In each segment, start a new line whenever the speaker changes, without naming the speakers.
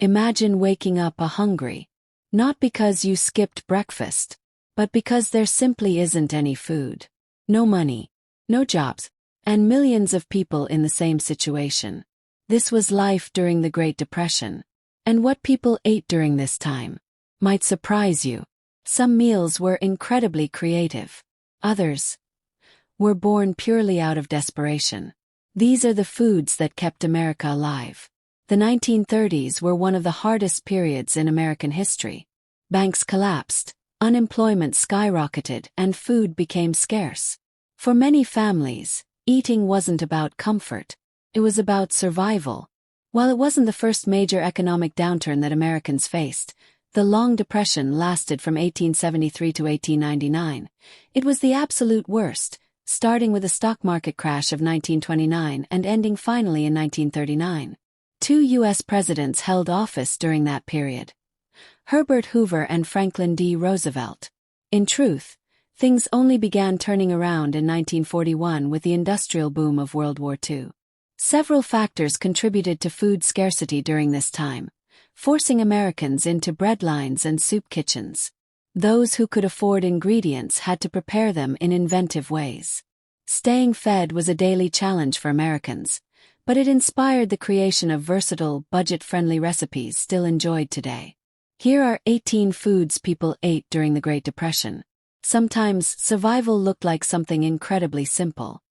Imagine waking up hungry. Not because you skipped breakfast, but because there simply isn't any food. No money, no jobs, and millions of people in the same situation. This was life during the Great Depression. And what people ate during this time might surprise you. Some meals were incredibly creative. Others were born purely out of desperation. These are the foods that kept America alive. The 1930s were one of the hardest periods in American history. Banks collapsed, unemployment skyrocketed, and food became scarce. For many families, eating wasn't about comfort. It was about survival. While it wasn't the first major economic downturn that Americans faced, the Long Depression lasted from 1873 to 1899. It was the absolute worst, starting with the stock market crash of 1929 and ending finally in 1939. 2 U.S. presidents held office during that period: Herbert Hoover and Franklin D. Roosevelt. In truth, things only began turning around in 1941 with the industrial boom of World War II. Several factors contributed to food scarcity during this time, forcing Americans into breadlines and soup kitchens. Those who could afford ingredients had to prepare them in inventive ways. Staying fed was a daily challenge for Americans, but it inspired the creation of versatile, budget-friendly recipes still enjoyed today. Here are 18 foods people ate during the Great Depression. Sometimes survival looked like something incredibly simple.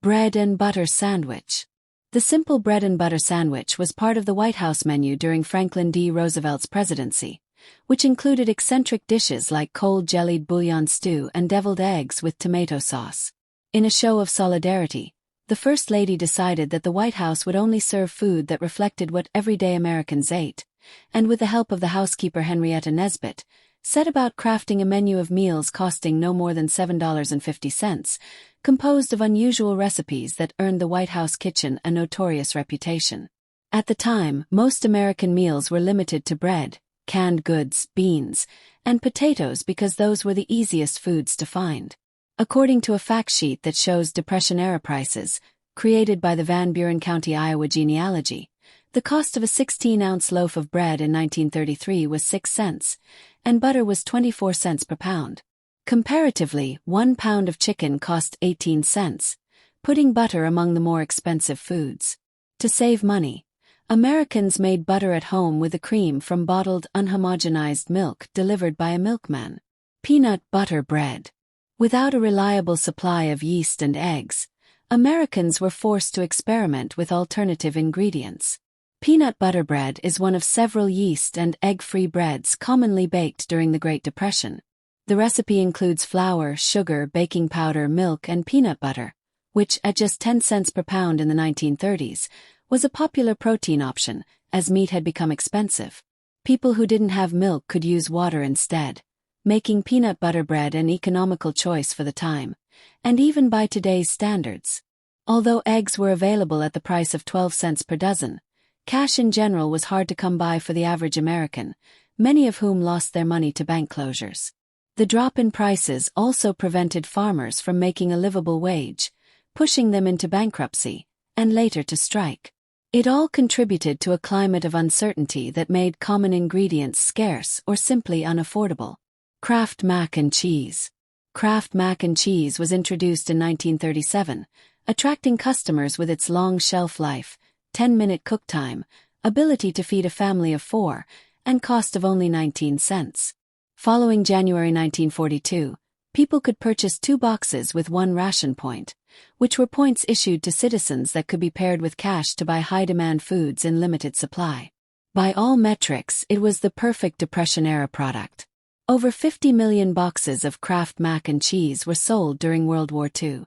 Bread and butter sandwich. The simple bread and butter sandwich was part of the White House menu during Franklin D. Roosevelt's presidency, which included eccentric dishes like cold jellied bouillon stew and deviled eggs with tomato sauce. In a show of solidarity, the First Lady decided that the White House would only serve food that reflected what everyday Americans ate, and with the help of the housekeeper Henrietta Nesbitt, set about crafting a menu of meals costing no more than $7.50, composed of unusual recipes that earned the White House kitchen a notorious reputation. At the time, most American meals were limited to bread, canned goods, beans, and potatoes because those were the easiest foods to find. According to a fact sheet that shows Depression-era prices, created by the Van Buren County, Iowa genealogy, the cost of a 16-ounce loaf of bread in 1933 was 6 cents, and butter was 24 cents per pound. Comparatively, 1 pound of chicken cost 18 cents, putting butter among the more expensive foods. To save money, Americans made butter at home with the cream from bottled unhomogenized milk delivered by a milkman. Peanut butter bread. Without a reliable supply of yeast and eggs, Americans were forced to experiment with alternative ingredients. Peanut butter bread is one of several yeast and egg-free breads commonly baked during the Great Depression. The recipe includes flour, sugar, baking powder, milk, and peanut butter, which, at just 10 cents per pound in the 1930s, was a popular protein option, as meat had become expensive. People who didn't have milk could use water instead, making peanut butter bread an economical choice for the time, and even by today's standards. Although eggs were available at the price of 12 cents per dozen, cash in general was hard to come by for the average American, many of whom lost their money to bank closures. The drop in prices also prevented farmers from making a livable wage, pushing them into bankruptcy, and later to strike. It all contributed to a climate of uncertainty that made common ingredients scarce or simply unaffordable. Kraft mac and cheese. Kraft mac and cheese was introduced in 1937, attracting customers with its long shelf life, 10-minute cook time, ability to feed a family of 4, and cost of only 19 cents. Following January 1942, people could purchase 2 boxes with 1 ration point, which were points issued to citizens that could be paired with cash to buy high-demand foods in limited supply. By all metrics, it was the perfect Depression-era product. Over 50 million boxes of Kraft mac and cheese were sold during World War II.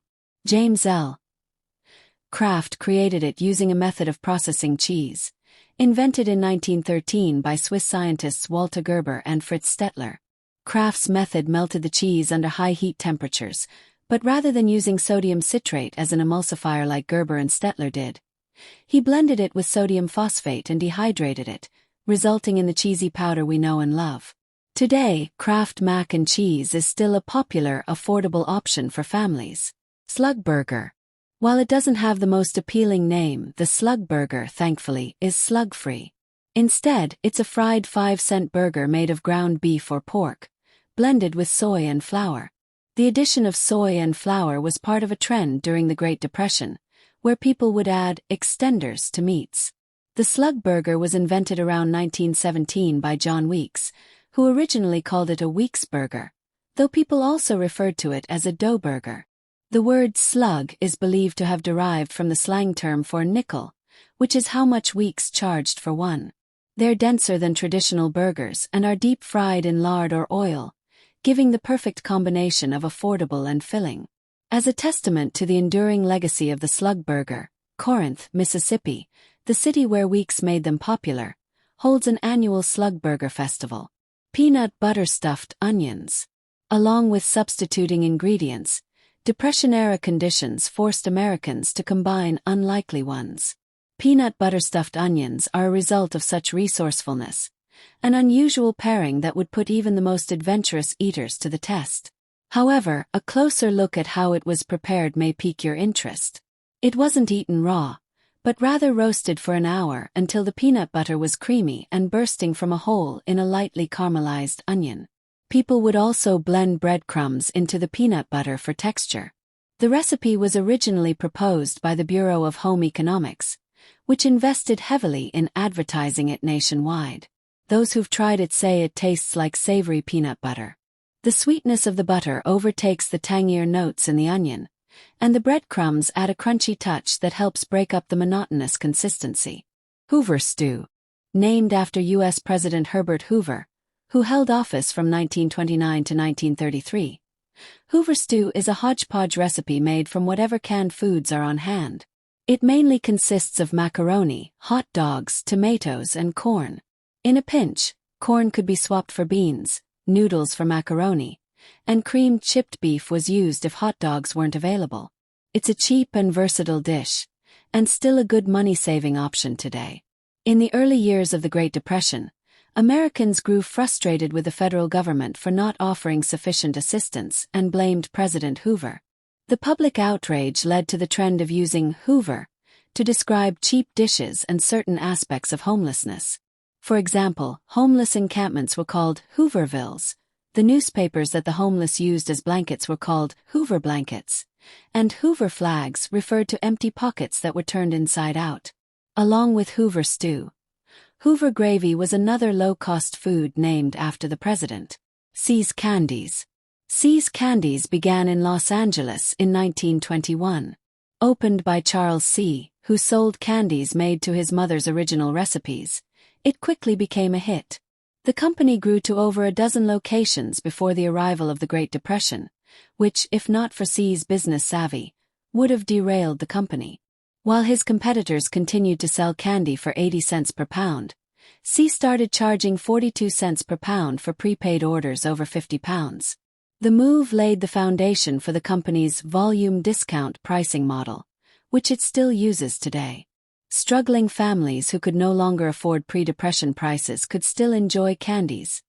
James L. Kraft created it using a method of processing cheese, invented in 1913 by Swiss scientists Walter Gerber and Fritz Stettler. Kraft's method melted the cheese under high heat temperatures, but rather than using sodium citrate as an emulsifier like Gerber and Stettler did, he blended it with sodium phosphate and dehydrated it, resulting in the cheesy powder we know and love. Today, Kraft mac and cheese is still a popular, affordable option for families. Slug burger. While it doesn't have the most appealing name, the slug burger, thankfully, is slug-free. Instead, it's a fried 5-cent burger made of ground beef or pork, blended with soy and flour. The addition of soy and flour was part of a trend during the Great Depression, where people would add extenders to meats. The slug burger was invented around 1917 by John Weeks, who originally called it a Weeks burger, though people also referred to it as a dough burger. The word slug is believed to have derived from the slang term for nickel, which is how much Weeks charged for one. They're denser than traditional burgers and are deep fried in lard or oil, giving the perfect combination of affordable and filling. As a testament to the enduring legacy of the slug burger, Corinth, Mississippi, the city where Weeks made them popular, holds an annual slug burger festival. Peanut butter stuffed onions. Along with substituting ingredients, Depression-era conditions forced Americans to combine unlikely ones. Peanut butter stuffed onions are a result of such resourcefulness, an unusual pairing that would put even the most adventurous eaters to the test. However, a closer look at how it was prepared may pique your interest. It wasn't eaten raw, but rather roasted for an hour until the peanut butter was creamy and bursting from a hole in a lightly caramelized onion. People would also blend breadcrumbs into the peanut butter for texture. The recipe was originally proposed by the Bureau of Home Economics, which invested heavily in advertising it nationwide. Those who've tried it say it tastes like savory peanut butter. The sweetness of the butter overtakes the tangier notes in the onion, and the breadcrumbs add a crunchy touch that helps break up the monotonous consistency. Hoover stew. Named after U.S. President Herbert Hoover, who held office from 1929 to 1933. Hoover stew is a hodgepodge recipe made from whatever canned foods are on hand. It mainly consists of macaroni, hot dogs, tomatoes, and corn. In a pinch, corn could be swapped for beans, noodles for macaroni, and creamed chipped beef was used if hot dogs weren't available. It's a cheap and versatile dish, and still a good money-saving option today. In the early years of the Great Depression, Americans grew frustrated with the federal government for not offering sufficient assistance and blamed President Hoover. The public outrage led to the trend of using Hoover to describe cheap dishes and certain aspects of homelessness. For example, homeless encampments were called Hoovervilles, the newspapers that the homeless used as blankets were called Hoover blankets, and Hoover flags referred to empty pockets that were turned inside out. Along with Hoover stew, Hoover gravy was another low-cost food named after the president. See's Candies. See's Candies began in Los Angeles in 1921. Opened by Charles See, who sold candies made to his mother's original recipes, it quickly became a hit. The company grew to over a dozen locations before the arrival of the Great Depression, which, if not for See's business savvy, would have derailed the company. While his competitors continued to sell candy for 80 cents per pound, See started charging 42 cents per pound for prepaid orders over 50 pounds. The move laid the foundation for the company's volume discount pricing model, which it still uses today. Struggling families who could no longer afford pre-depression prices could still enjoy candies,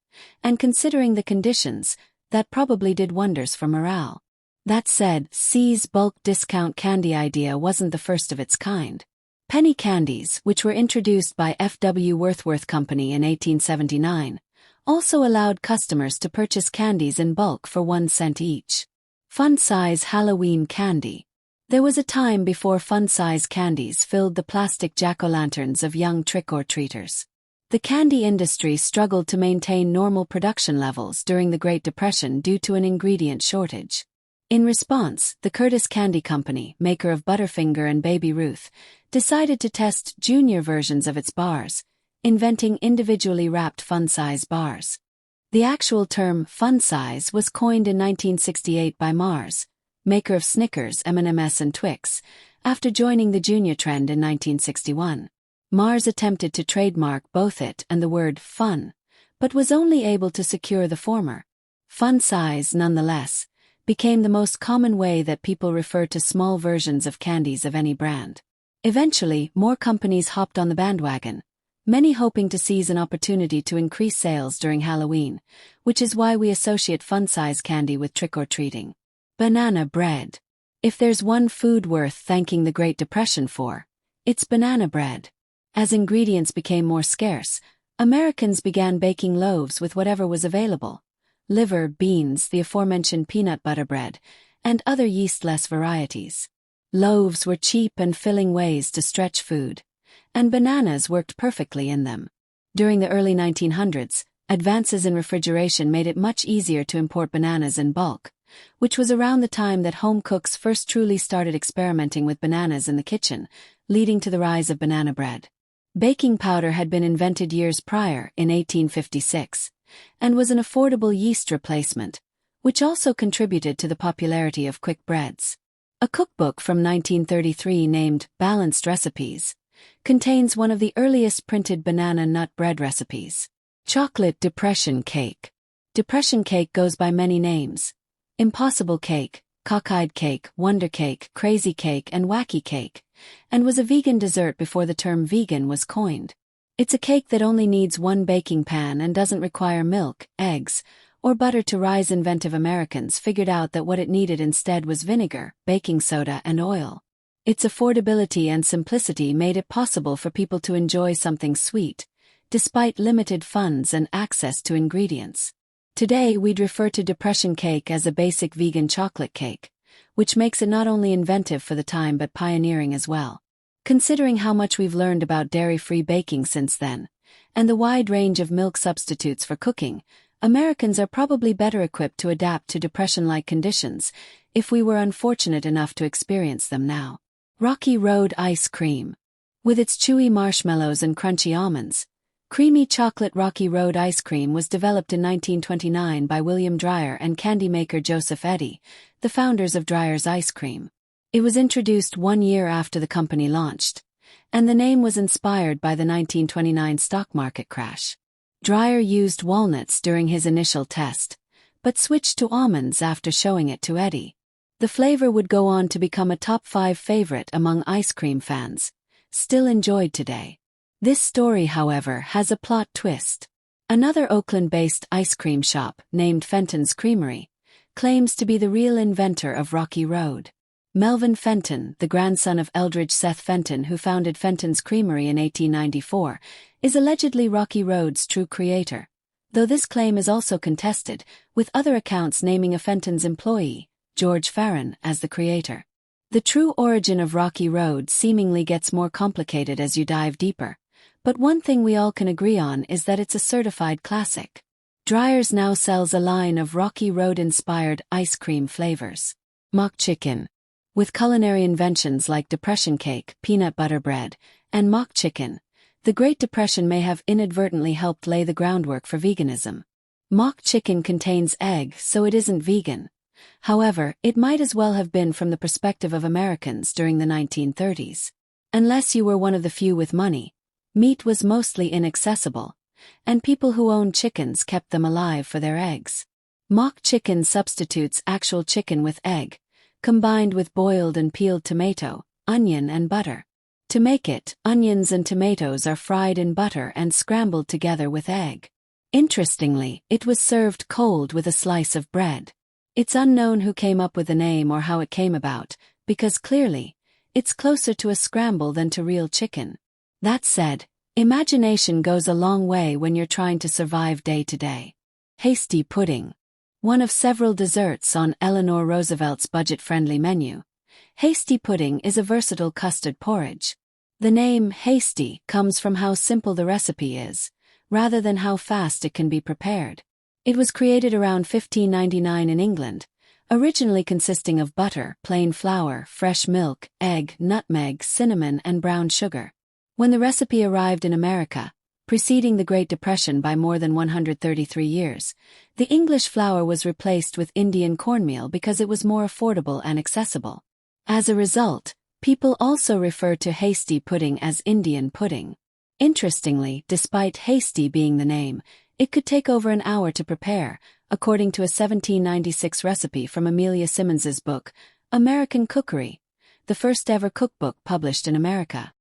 and considering the conditions, that probably did wonders for morale. That said, See's bulk discount candy idea wasn't the first of its kind. Penny candies, which were introduced by F.W. Worthworth Company in 1879, also allowed customers to purchase candies in bulk for 1 cent each. Fun-size Halloween candy. There was a time before fun-size candies filled the plastic jack-o'-lanterns of young trick-or-treaters. The candy industry struggled to maintain normal production levels during the Great Depression due to an ingredient shortage. In response, the Curtis Candy Company, maker of Butterfinger and Baby Ruth, decided to test junior versions of its bars, inventing individually wrapped fun-size bars. The actual term fun-size was coined in 1968 by Mars, maker of Snickers, M&Ms and Twix, after joining the junior trend in 1961. Mars attempted to trademark both it and the word fun, but was only able to secure the former. Fun-size, nonetheless, became the most common way that people refer to small versions of candies of any brand. Eventually, more companies hopped on the bandwagon, many hoping to seize an opportunity to increase sales during Halloween, which is why we associate fun-size candy with trick-or-treating. Banana bread. If there's one food worth thanking the Great Depression for, it's banana bread. As ingredients became more scarce, Americans began baking loaves with whatever was available: liver, beans, the aforementioned peanut butter bread, and other yeastless varieties. Loaves were cheap and filling ways to stretch food, and bananas worked perfectly in them. During the early 1900s, advances in refrigeration made it much easier to import bananas in bulk, which was around the time that home cooks first truly started experimenting with bananas in the kitchen, leading to the rise of banana bread. Baking powder had been invented years prior, in 1856, and was an affordable yeast replacement, which also contributed to the popularity of quick breads. A cookbook from 1933 named Balanced Recipes contains one of the earliest printed banana nut bread recipes. Chocolate depression cake. Depression cake goes by many names: impossible cake, cockeyed cake, wonder cake, crazy cake, and wacky cake, and was a vegan dessert before the term vegan was coined. It's a cake that only needs one baking pan and doesn't require milk, eggs, or butter to rise. Inventive Americans figured out that what it needed instead was vinegar, baking soda, and oil. Its affordability and simplicity made it possible for people to enjoy something sweet, despite limited funds and access to ingredients. Today we'd refer to depression cake as a basic vegan chocolate cake, which makes it not only inventive for the time but pioneering as well. Considering how much we've learned about dairy-free baking since then, and the wide range of milk substitutes for cooking, Americans are probably better equipped to adapt to depression-like conditions if we were unfortunate enough to experience them now. Rocky Road ice cream. With its chewy marshmallows and crunchy almonds, creamy chocolate Rocky Road ice cream was developed in 1929 by William Dreyer and candy maker Joseph Eddy, the founders of Dreyer's Ice Cream. It was introduced 1 year after the company launched, and the name was inspired by the 1929 stock market crash. Dreyer used walnuts during his initial test, but switched to almonds after showing it to Eddy. The flavor would go on to become a top 5 favorite among ice cream fans, still enjoyed today. This story, however, has a plot twist. Another Oakland-based ice cream shop, named Fenton's Creamery, claims to be the real inventor of Rocky Road. Melvin Fenton, the grandson of Eldridge Seth Fenton who founded Fenton's Creamery in 1894, is allegedly Rocky Road's true creator, though this claim is also contested, with other accounts naming a Fenton's employee, George Farron, as the creator. The true origin of Rocky Road seemingly gets more complicated as you dive deeper, but one thing we all can agree on is that it's a certified classic. Dreyer's now sells a line of Rocky Road-inspired ice cream flavors. Mock chicken. With culinary inventions like depression cake, peanut butter bread, and mock chicken, the Great Depression may have inadvertently helped lay the groundwork for veganism. Mock chicken contains egg, so it isn't vegan. However, it might as well have been from the perspective of Americans during the 1930s. Unless you were one of the few with money, meat was mostly inaccessible, and people who owned chickens kept them alive for their eggs. Mock chicken substitutes actual chicken with egg, combined with boiled and peeled tomato, onion and butter. To make it, onions and tomatoes are fried in butter and scrambled together with egg. Interestingly, it was served cold with a slice of bread. It's unknown who came up with the name or how it came about, because clearly, it's closer to a scramble than to real chicken. That said, imagination goes a long way when you're trying to survive day to day. Hasty pudding. One of several desserts on Eleanor Roosevelt's budget-friendly menu, hasty pudding is a versatile custard porridge. The name hasty comes from how simple the recipe is, rather than how fast it can be prepared. It was created around 1599 in England, originally consisting of butter, plain flour, fresh milk, egg, nutmeg, cinnamon, and brown sugar. When the recipe arrived in America, preceding the Great Depression by more than 133 years, the English flour was replaced with Indian cornmeal because it was more affordable and accessible. As a result, people also refer to hasty pudding as Indian pudding. Interestingly, despite hasty being the name, it could take over an hour to prepare, according to a 1796 recipe from Amelia Simmons's book, American Cookery, the first ever cookbook published in America.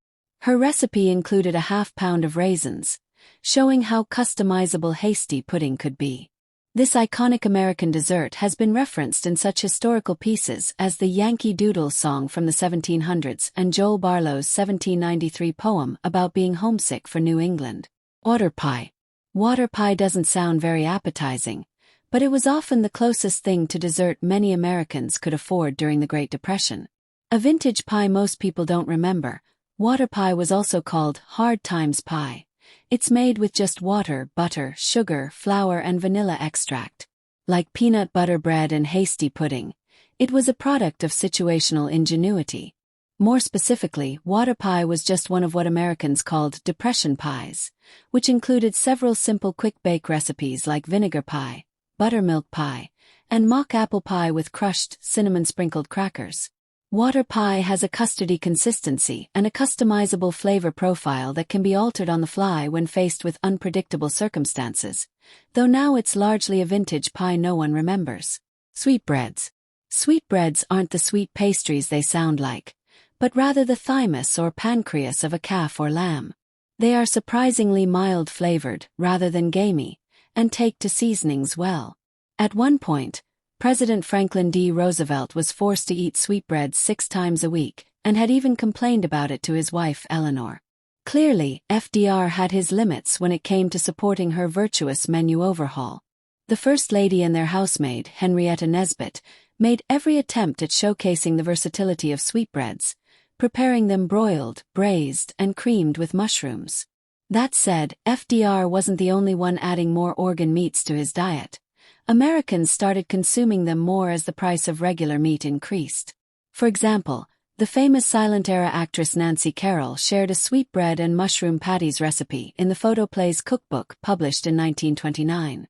Her recipe included a half pound of raisins, showing how customizable hasty pudding could be. This iconic American dessert has been referenced in such historical pieces as the Yankee Doodle song from the 1700s and Joel Barlow's 1793 poem about being homesick for New England. Water pie. Water pie doesn't sound very appetizing, but it was often the closest thing to dessert many Americans could afford during the Great Depression. A vintage pie most people don't remember, water pie was also called hard times pie. It's made with just water, butter, sugar, flour and vanilla extract. Like peanut butter bread and hasty pudding, it was a product of situational ingenuity. More specifically, water pie was just one of what Americans called depression pies, which included several simple quick-bake recipes like vinegar pie, buttermilk pie, and mock apple pie with crushed, cinnamon-sprinkled crackers. Water pie has a custardy consistency and a customizable flavor profile that can be altered on the fly when faced with unpredictable circumstances, though now it's largely a vintage pie no one remembers. Sweetbreads. Sweetbreads aren't the sweet pastries they sound like, but rather the thymus or pancreas of a calf or lamb. They are surprisingly mild-flavored rather than gamey, and take to seasonings well. At one point, President Franklin D. Roosevelt was forced to eat sweetbreads 6 times a week, and had even complained about it to his wife Eleanor. Clearly, FDR had his limits when it came to supporting her virtuous menu overhaul. The First Lady and their housemaid, Henrietta Nesbitt, made every attempt at showcasing the versatility of sweetbreads, preparing them broiled, braised, and creamed with mushrooms. That said, FDR wasn't the only one adding more organ meats to his diet. Americans started consuming them more as the price of regular meat increased. For example, the famous silent-era actress Nancy Carroll shared a sweetbread and mushroom patties recipe in the Photoplays cookbook published in 1929.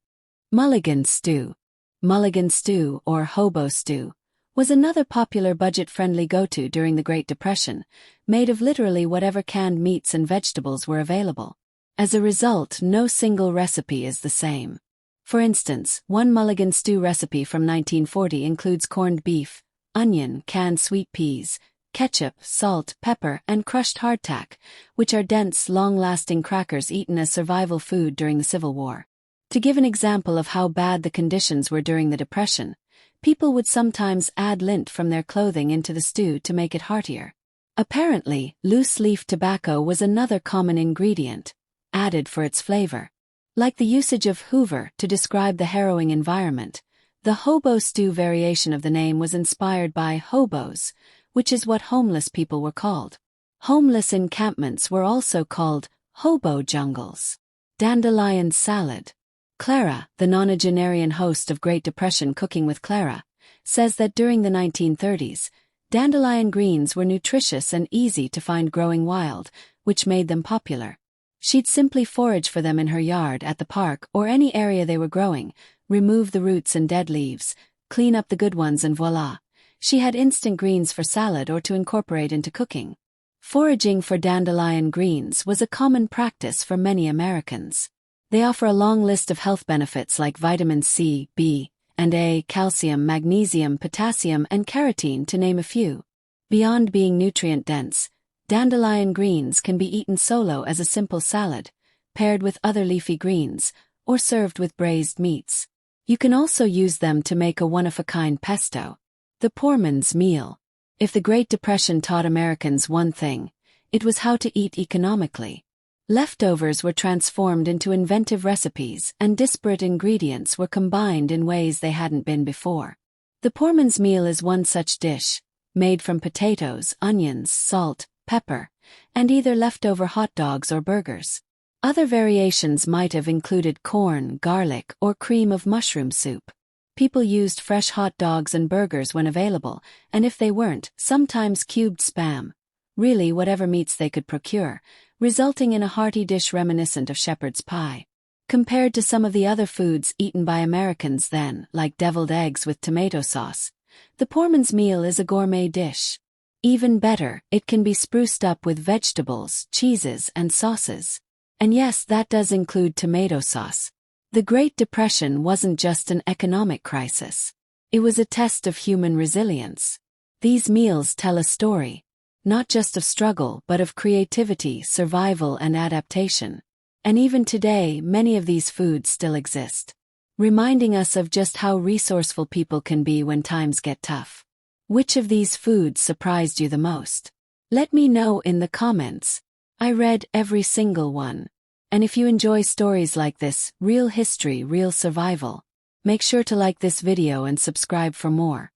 Mulligan stew. Mulligan stew, or hobo stew, was another popular budget-friendly go-to during the Great Depression, made of literally whatever canned meats and vegetables were available. As a result, no single recipe is the same. For instance, one Mulligan stew recipe from 1940 includes corned beef, onion, canned sweet peas, ketchup, salt, pepper, and crushed hardtack, which are dense, long-lasting crackers eaten as survival food during the Civil War. To give an example of how bad the conditions were during the Depression, people would sometimes add lint from their clothing into the stew to make it heartier. Apparently, loose-leaf tobacco was another common ingredient, added for its flavor. Like the usage of Hoover to describe the harrowing environment, the hobo stew variation of the name was inspired by hobos, which is what homeless people were called. Homeless encampments were also called hobo jungles. Dandelion salad. Clara, the nonagenarian host of Great Depression Cooking with Clara, says that during the 1930s, dandelion greens were nutritious and easy to find growing wild, which made them popular. She'd simply forage for them in her yard at the park or any area they were growing, remove the roots and dead leaves, clean up the good ones and voila, she had instant greens for salad or to incorporate into cooking. Foraging for dandelion greens was a common practice for many Americans. They offer a long list of health benefits like vitamin C, B, and A, calcium, magnesium, potassium, and carotene to name a few. Beyond being nutrient-dense, dandelion greens can be eaten solo as a simple salad, paired with other leafy greens, or served with braised meats. You can also use them to make a one-of-a-kind pesto. The poor man's meal. If the Great Depression taught Americans one thing, it was how to eat economically. Leftovers were transformed into inventive recipes and disparate ingredients were combined in ways they hadn't been before. The poor man's meal is one such dish, made from potatoes, onions, salt, pepper, and either leftover hot dogs or burgers. Other variations might have included corn, garlic, or cream of mushroom soup. People used fresh hot dogs and burgers when available, and if they weren't, sometimes cubed Spam. Really whatever meats they could procure, resulting in a hearty dish reminiscent of shepherd's pie. Compared to some of the other foods eaten by Americans then, like deviled eggs with tomato sauce, the poor man's meal is a gourmet dish. Even better, it can be spruced up with vegetables, cheeses, and sauces. And yes, that does include tomato sauce. The Great Depression wasn't just an economic crisis. It was a test of human resilience. These meals tell a story, not just of struggle but of creativity, survival, and adaptation. And even today, many of these foods still exist. reminding us of just how resourceful people can be when times get tough. Which of these foods surprised you the most? Let me know in the comments. I read every single one. And if you enjoy stories like this, real history, real survival, make sure to like this video and subscribe for more.